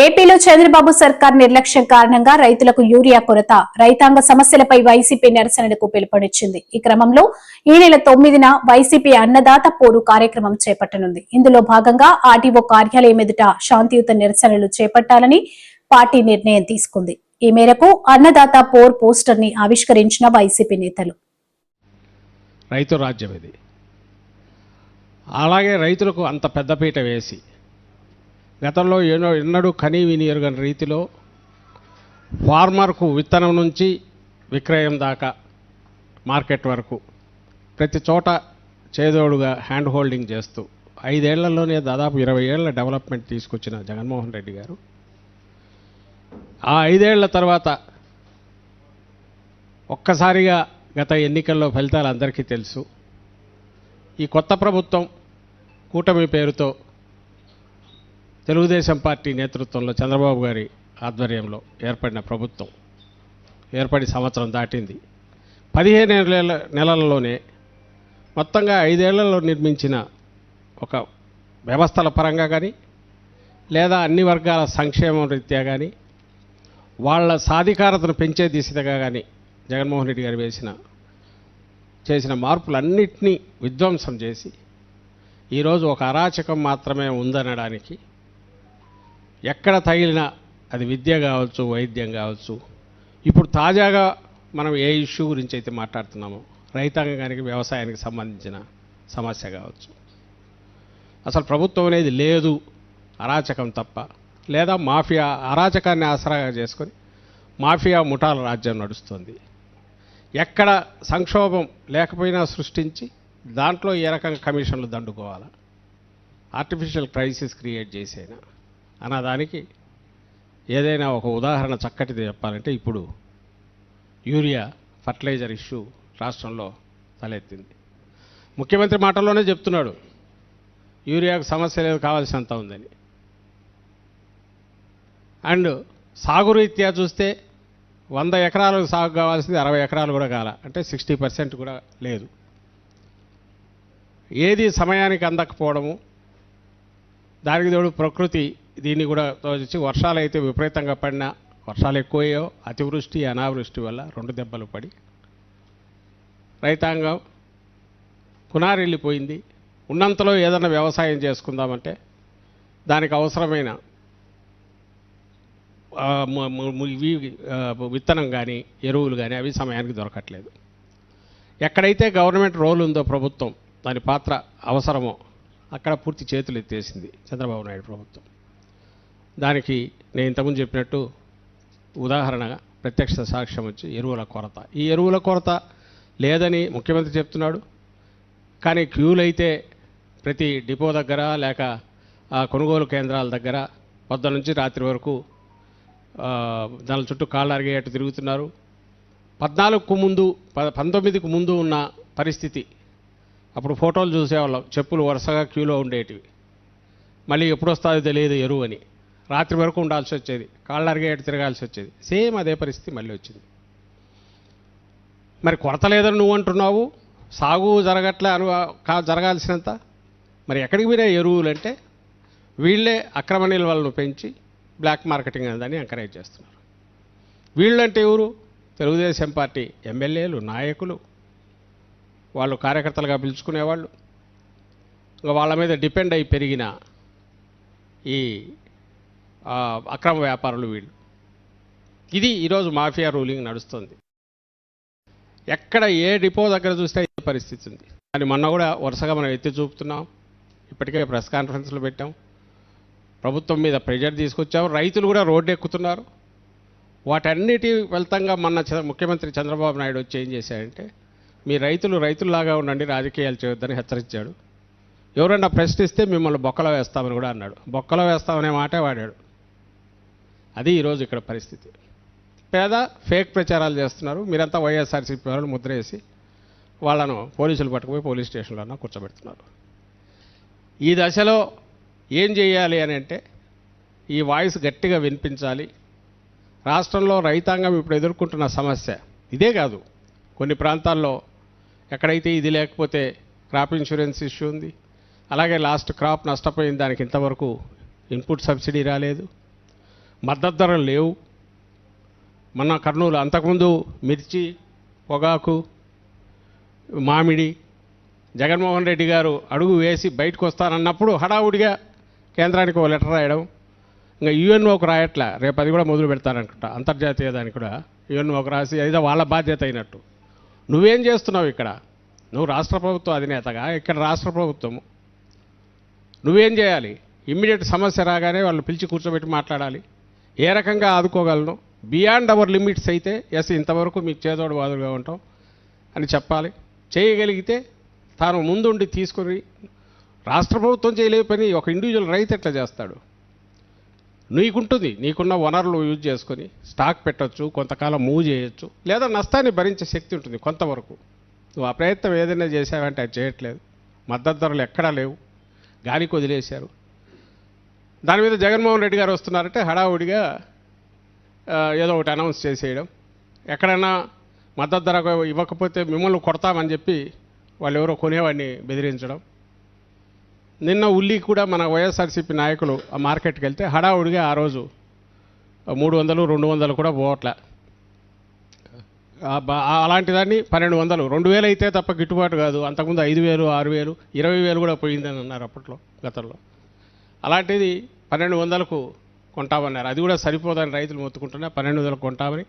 ఏపీలో చంద్రబాబు సర్కార్ నిర్లక్ష్యం కారణంగా రైతులకు యూరియా కొరత, రైతాంగ సమస్యలపై వైసీపీ నిరసనలకు పిలుపునిచ్చింది. ఈ క్రమంలో ఈ నెల 9న వైసీపీ అన్నదాత పోరు కార్యక్రమం చేపట్టనుంది. ఇందులో భాగంగా ఆర్టీఓ కార్యాలయం ఎదుట శాంతియుత నిరసనలు చేపట్టాలని పార్టీ నిర్ణయం తీసుకుంది. ఈ మేరకు అన్నదాత పోర్ పోస్టర్ ని ఆవిష్కరించిన వైసీపీ నేతలు రైతు రాజ్యం ఇది, అలాగే రైతులకు అంత పెద్దపీట వేసి గతంలో ఎన్నడూ కనీ విని ఎరుగని రీతిలో ఫార్మర్కు విత్తనం నుంచి విక్రయం దాకా మార్కెట్ వరకు ప్రతి చోట చేదోడుగా హ్యాండ్ హోల్డింగ్ చేస్తూ 5 ఏళ్లలోనే దాదాపు 20 ఏళ్ల డెవలప్మెంట్ తీసుకొచ్చిన జగన్మోహన్ రెడ్డి గారు ఆ 5 ఏళ్ల తర్వాత ఒక్కసారిగా గత ఎన్నికల్లో ఫలితాలు అందరికీ తెలుసు. ఈ కొత్త ప్రభుత్వం కూటమి పేరుతో తెలుగుదేశం పార్టీ నేతృత్వంలో చంద్రబాబు గారి ఆధ్వర్యంలో ఏర్పడిన ప్రభుత్వం ఏర్పడి సంవత్సరం దాటింది. 15 నెలల్లోనే మొత్తంగా 5 ఏళ్లలో నిర్మించిన ఒక వ్యవస్థల పరంగా కానీ లేదా అన్ని వర్గాల సంక్షేమం రీత్యా కానీ వాళ్ళ సాధికారతను పెంచే దిశగా కానీ జగన్మోహన్ రెడ్డి గారు చేసిన మార్పులన్నింటినీ విధ్వంసం చేసి ఈరోజు ఒక అరాచకం మాత్రమే ఉందనడానికి ఎక్కడ తగిలినా అది విద్య కావచ్చు, వైద్యం కావచ్చు, ఇప్పుడు తాజాగా మనం ఏ ఇష్యూ గురించి అయితే మాట్లాడుతున్నామో రైతాంగానికి వ్యవసాయానికి సంబంధించిన సమస్య కావచ్చు, అసలు ప్రభుత్వం అనేది లేదు, అరాచకం తప్ప, లేదా మాఫియా అరాచకాన్ని ఆసరాగా చేసుకొని మాఫియా ముఠాల రాజ్యం నడుస్తుంది. ఎక్కడ సంక్షోభం లేకపోయినా సృష్టించి దాంట్లో ఏ రకంగా కమిషన్లు దండుకోవాలా, ఆర్టిఫిషియల్ క్రైసిస్ క్రియేట్ చేసేనా అన్నదానికి ఏదైనా ఒక ఉదాహరణ చక్కటిది చెప్పాలంటే ఇప్పుడు యూరియా ఫర్టిలైజర్ ఇష్యూ రాష్ట్రంలో తలెత్తింది. ముఖ్యమంత్రి మాటల్లోనే చెప్తున్నాడు యూరియాకు సమస్య లేదు, కావాల్సినంత ఉందని. అండ్ సాగు రీత్యా చూస్తే 100 ఎకరాలకు సాగు కావాల్సింది 60 ఎకరాలు కూడా కాల, అంటే 60% కూడా లేదు. ఏది సమయానికి అందకపోవడము, దానికి తోడు ప్రకృతి దీన్ని కూడా తోచి వర్షాలు అయితే విపరీతంగా పడినా, వర్షాలు ఎక్కువయ్యో అతివృష్టి అనావృష్టి వల్ల 2 దెబ్బలు పడి రైతాంగం కునారెళ్ళిపోయింది. ఉన్నంతలో ఏదైనా వ్యవసాయం చేసుకుందామంటే దానికి అవసరమైన విత్తనం కానీ ఎరువులు కానీ అవి సమయానికి దొరకట్లేదు. ఎక్కడైతే గవర్నమెంట్ రోల్ ఉందో ప్రభుత్వం దాని పాత్ర అవసరమో అక్కడ పూర్తి చేతులు ఎత్తేసింది చంద్రబాబు నాయుడు ప్రభుత్వం. దానికి నేను ఇంతకుముందు చెప్పినట్టు ఉదాహరణగా ప్రత్యక్ష సాక్ష్యం వచ్చి ఎరువుల కొరత. ఈ ఎరువుల కొరత లేదని ముఖ్యమంత్రి చెప్తున్నాడు, కానీ క్యూలు అయితే ప్రతి డిపో దగ్గర లేక కొనుగోలు కేంద్రాల దగ్గర పొద్దు నుంచి రాత్రి వరకు దాని చుట్టూ కాళ్ళు అరిగేటట్టు తిరుగుతున్నారు. 14కు ముందు 19కు ముందు ఉన్న పరిస్థితి అప్పుడు ఫోటోలు చూసేవాళ్ళం, చెప్పులు వరుసగా క్యూలో ఉండేటివి. మళ్ళీ ఎప్పుడు వస్తుందో తెలియదు ఎరువు అని, రాత్రి వరకు ఉండాల్సి వచ్చేది, కాళ్ళు అరిగేటట్టు తిరగాల్సి వచ్చేది. సేమ్ అదే పరిస్థితి మళ్ళీ వచ్చింది. మరి కొరత లేదని నువ్వు అంటున్నావు, సాగు జరగట్లే జరగాల్సినంత, మరి ఎక్కడికి పోయినా ఎరువులు అంటే వీళ్ళే అక్రమ నిల్వలను పెంచి బ్లాక్ మార్కెటింగ్ అని ఎంకరేజ్ చేస్తున్నారు. వీళ్ళంటే ఎవరు? తెలుగుదేశం పార్టీ ఎమ్మెల్యేలు, నాయకులు, వాళ్ళు కార్యకర్తలుగా పిలుచుకునేవాళ్ళు, ఇంకా వాళ్ళ మీద డిపెండ్ అయి పెరిగిన ఈ అక్రమ వ్యాపారులు వీళ్ళు. ఇది ఈరోజు మాఫియా రూలింగ్ నడుస్తుంది. ఎక్కడ ఏ డిపో దగ్గర చూస్తే ఏ పరిస్థితి ఉంది అని మొన్న కూడా వరుసగా మనం ఎత్తి చూపుతున్నాం. ఇప్పటికే ప్రెస్ కాన్ఫరెన్స్లు పెట్టాం, ప్రభుత్వం మీద ప్రెజర్ తీసుకొచ్చాము, రైతులు కూడా రోడ్డు ఎక్కుతున్నారు. వాటన్నిటి ఫలితంగా మొన్న ముఖ్యమంత్రి చంద్రబాబు నాయుడు వచ్చి ఏం చేశాడంటే, మీ రైతుల్లాగా ఉండండి, రాజకీయాలు చేయొద్దని హెచ్చరించాడు. ఎవరన్నా ప్రశ్నిస్తే మిమ్మల్ని బొక్కలో వేస్తామని కూడా అన్నాడు. బొక్కలో వేస్తామనే మాటే వాడాడు. అది ఈరోజు ఇక్కడ పరిస్థితి. పేద ఫేక్ ప్రచారాలు చేస్తున్నారు. మీరంతా వైఎస్ఆర్సీపీ వాళ్ళు ముద్ర వేసి వాళ్ళను పోలీసులు పట్టుకుపోయి పోలీస్ స్టేషన్లో కూర్చోబెడుతున్నారు. ఈ దశలో ఏం చేయాలి అని అంటే ఈ వాయిస్ గట్టిగా వినిపించాలి. రాష్ట్రంలో రైతాంగం ఇప్పుడు ఎదుర్కొంటున్న సమస్య ఇదే కాదు, కొన్ని ప్రాంతాల్లో ఎక్కడైతే ఇది లేకపోతే క్రాప్ ఇన్సూరెన్స్ ఇష్యూ ఉంది. అలాగే లాస్ట్ క్రాప్ నష్టపోయిన దానికి ఇంతవరకు ఇన్పుట్ సబ్సిడీ రాలేదు. మద్దతు ధరలు లేవు. మొన్న కర్నూలు, అంతకుముందు మిర్చి, పొగాకు, మామిడి జగన్మోహన్ రెడ్డి గారు అడుగు వేసి బయటకు వస్తానన్నప్పుడు హడావుడిగా కేంద్రానికి ఒక లెటర్ రాయడం, ఇంకా యుఎన్ఓకు రాయట్లా, రేపు అది కూడా మొదలు పెడతారనుకుంటా, అంతర్జాతీయ దానికి కూడా యుఎన్ఓకు రాసి ఏదో వాళ్ళ బాధ్యత అయినట్టు. నువ్వేం చేస్తున్నావు ఇక్కడ? నువ్వు రాష్ట్ర ప్రభుత్వ అధినేతగా, ఇక్కడ రాష్ట్ర ప్రభుత్వము నువ్వేం చేయాలి? ఇమ్మీడియట్ సమస్య రాగానే వాళ్ళు పిలిచి కూర్చోబెట్టి మాట్లాడాలి. ఏ రకంగా ఆదుకోగలను, బియాండ్ అవర్ లిమిట్స్ అయితే ఎస్ ఇంతవరకు మీకు చేదోడు వాదులుగా ఉంటాం అని చెప్పాలి. చేయగలిగితే తాను ముందుండి తీసుకొని, రాష్ట్ర ప్రభుత్వం చేయలేని పని ఒక ఇండివిజువల్ రైతు ఎట్లా చేస్తాడు? నీకుంటుంది, నీకున్న వనరులు యూజ్ చేసుకొని స్టాక్ పెట్టచ్చు, కొంతకాలం మూవ్ చేయొచ్చు, లేదా నష్టాన్ని భరించే శక్తి ఉంటుంది కొంతవరకు. నువ్వు ఆ ప్రయత్నం ఏదైనా చేసావంటే అది చేయట్లేదు. మద్దతు ధరలు ఎక్కడా లేవు, గాలికి వదిలేశారు. దాని మీద జగన్మోహన్ రెడ్డి గారు వస్తున్నారంటే హడావుడిగా ఏదో ఒకటి అనౌన్స్ చేసేయడం, ఎక్కడైనా మద్దతు ధర ఇవ్వకపోతే మిమ్మల్ని కొడతామని చెప్పి వాళ్ళు ఎవరో కొనేవాడిని బెదిరించడం. నిన్న ఉల్లి కూడా మన వైఎస్ఆర్సీపీ నాయకులు ఆ మార్కెట్కి వెళ్తే హడావుడిగా ఆ రోజు 300, 200 కూడా పోవట్లే. అలాంటి దాన్ని 1200, 2000 అయితే తప్ప గిట్టుబాటు కాదు. అంతకుముందు 5000, 6000, 20,000 కూడా పోయిందని అన్నారు అప్పట్లో, గతంలో. అలాంటిది 1200కు కొంటామన్నారు. అది కూడా సరిపోదని రైతులు మొత్తుకుంటున్నా 1200కు కొంటామని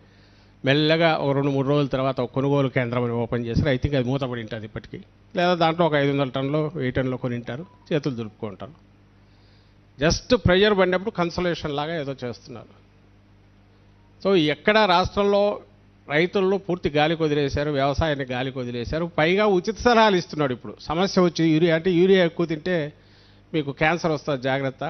మెల్లగా ఒక 2-3 రోజుల తర్వాత ఒక కొనుగోలు కేంద్రం అని ఓపెన్ చేశారు. ఐ థింక్ అది మూతపడి ఉంటుంది ఇప్పటికీ, లేదా దాంట్లో ఒక 500 టన్నులు 1000 టన్నులు కొనింటారు, చేతులు దులుపుకుంటారు. జస్ట్ ప్రెజర్ పడినప్పుడు కన్సలేషన్ లాగా ఏదో చేస్తున్నారు. సో ఎక్కడ రాష్ట్రంలో రైతులను పూర్తి గాలికి వదిలేశారు, వ్యవసాయాన్ని గాలికి వదిలేశారు. పైగా ఉచిత సలహాలు ఇస్తున్నాడు. ఇప్పుడు సమస్య వచ్చి యూరియా ఎక్కువ తింటే మీకు క్యాన్సర్ వస్తుంది, జాగ్రత్త,